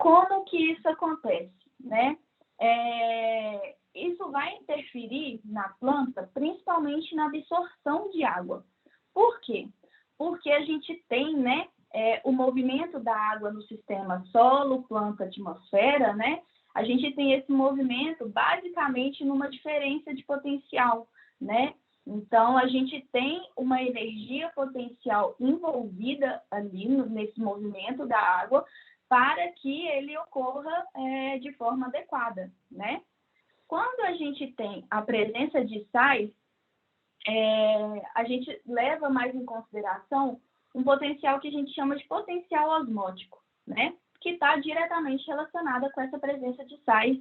como que isso acontece, né? Isso vai interferir na planta, principalmente na absorção de água. Por quê? Porque a gente tem, né, o movimento da água no sistema solo, planta, atmosfera, né? A gente tem esse movimento basicamente numa diferença de potencial, né? Então, a gente tem uma energia potencial envolvida ali nesse movimento da água para que ele ocorra de forma adequada, né? Quando a gente tem a presença de sais, a gente leva mais em consideração um potencial que a gente chama de potencial osmótico, né? Que está diretamente relacionada com essa presença de sais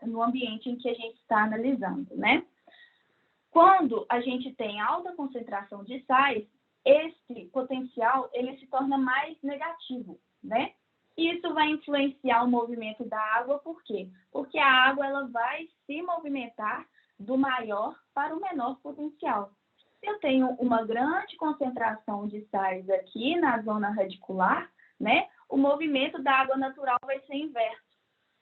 no ambiente em que a gente está analisando, né? Quando a gente tem alta concentração de sais, esse potencial ele se torna mais negativo, né? Isso vai influenciar o movimento da água, por quê? Porque a água ela vai se movimentar do maior para o menor potencial. Se eu tenho uma grande concentração de sais aqui na zona radicular, né, o movimento da água natural vai ser inverso.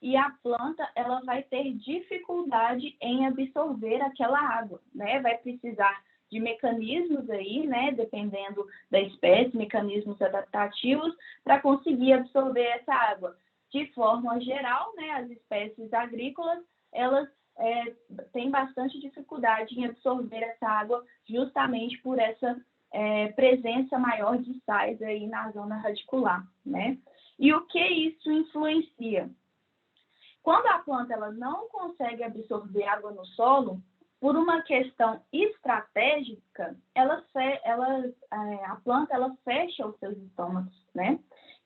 E a planta ela vai ter dificuldade em absorver aquela água, né? Vai precisar de mecanismos aí, né, dependendo da espécie, mecanismos adaptativos para conseguir absorver essa água. De forma geral, né, as espécies agrícolas, elas têm bastante dificuldade em absorver essa água justamente por essa presença maior de sais aí na zona radicular, né? E o que isso influencia? Quando a planta ela não consegue absorver água no solo, por uma questão estratégica, a planta ela fecha os seus estômagos, né?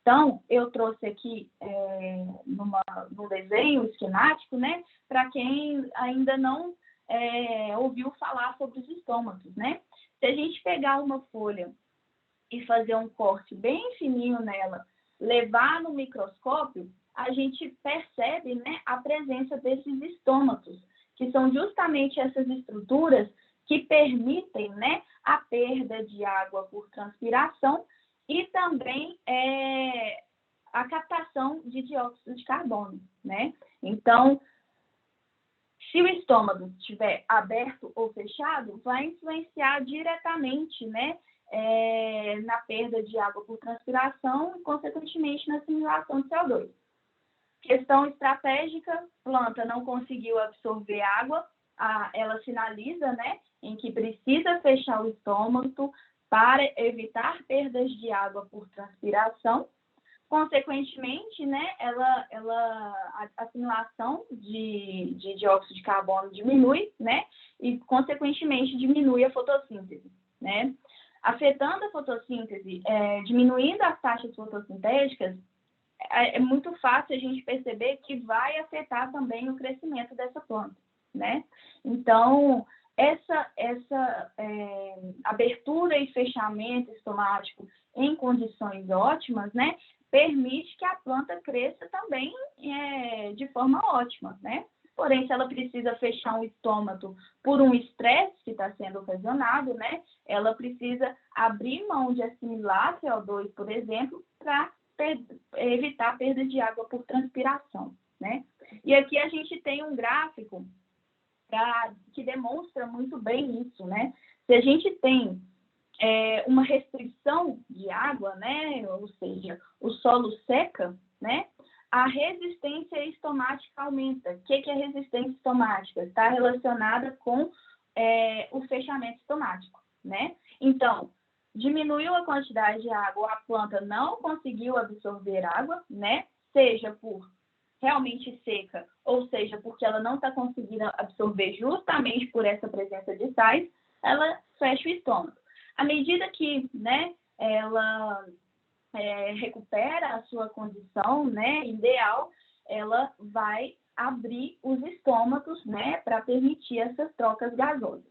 Então, eu trouxe aqui num desenho esquemático, né? Para quem ainda não ouviu falar sobre os estômagos, né? Se a gente pegar uma folha e fazer um corte bem fininho nela, levar no microscópio, a gente percebe, né, a presença desses estômatos, que são justamente essas estruturas que permitem, né, a perda de água por transpiração e também a captação de dióxido de carbono, né? Então, se o estômago estiver aberto ou fechado, vai influenciar diretamente, né, na perda de água por transpiração e, consequentemente, na assimilação de CO2. Questão estratégica, planta não conseguiu absorver água, ela sinaliza, né, em que precisa fechar o estômago para evitar perdas de água por transpiração. Consequentemente, né, a assimilação de dióxido de carbono diminui, né, e, consequentemente, diminui a fotossíntese, né. Afetando a fotossíntese, diminuindo as taxas fotossintéticas, é muito fácil a gente perceber que vai afetar também o crescimento dessa planta, né? Então, essa abertura e fechamento estomático em condições ótimas, né, permite que a planta cresça também de forma ótima, né? Porém, se ela precisa fechar um estômago por um estresse que está sendo ocasionado, né, ela precisa abrir mão de assimilar CO2, por exemplo, para evitar a perda de água por transpiração, né? E aqui a gente tem um gráfico que demonstra muito bem isso, né? Se a gente tem uma restrição de água, né? Ou seja, o solo seca, né? A resistência estomática aumenta. O que é resistência estomática? Está relacionada com o fechamento estomático, né? Então, diminuiu a quantidade de água, a planta não conseguiu absorver água, né? Seja por realmente seca, ou seja, porque ela não está conseguindo absorver justamente por essa presença de sais, ela fecha o estômago. À medida que, né, ela recupera a sua condição, né, ideal, ela vai abrir os estômagos, né, para permitir essas trocas gasosas.